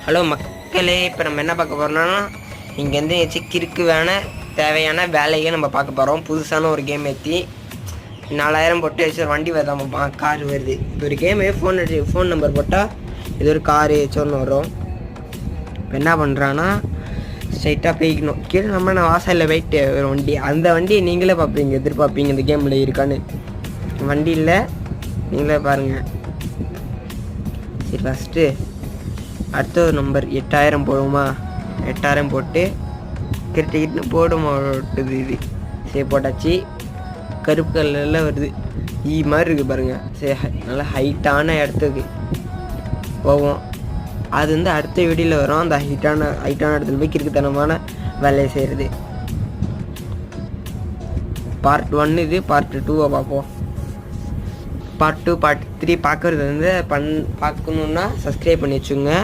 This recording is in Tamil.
ஹலோ மக்களே, இப்போ நம்ம என்ன பார்க்க போகிறோம்னா இங்கேருந்து கிறுக்கு தேவையான வேலையை நம்ம பார்க்க போகிறோம். புதுசான ஒரு கேம் ஏற்றி 4000 போட்டு வச்சு ஒரு வண்டி வருதாம்மா, கார் வருது. இப்போ ஒரு கேமு ஃபோன் நம்பர் போட்டால் இது ஒரு காரு ஏச்சோன்னு வரும். இப்போ என்ன பண்ணுறான்னா ஸ்ட்ரைட்டாக போய்க்கணும். கீழே நான் வாசலில் போயிட்டு ஒரு வண்டி, அந்த வண்டியை நீங்களே பார்ப்பீங்க, எதிர்பார்ப்பீங்க இந்த கேமில் இருக்கான்னு. வண்டி இல்லை, நீங்களே பாருங்கள். சரி, ஃபஸ்ட்டு அடுத்த ஒரு நம்பர் 8000 போடுவோமா? 8000 போட்டு கிரிட்டு போடுமா ஓட்டுது இது. சரி, போட்டாச்சு. கருப்பு கலரில் வருது, மாதிரி இருக்குது பாருங்கள். சரி, நல்லா ஹைட்டான இடத்துக்கு போவோம். அது அடுத்த வீடியோவில் வரும். அந்த ஹைட்டான இடத்துல போய் கிறுக்குத்தனமான வேலையை செய்கிறது. பார்ட் 1 இது. பார்ட் 2 பார்ப்போம். பார்ட் 2 பார்ட் 3 பார்க்குறது பார்க்கணுன்னா சப்ஸ்கிரைப் பண்ணி வச்சுங்க.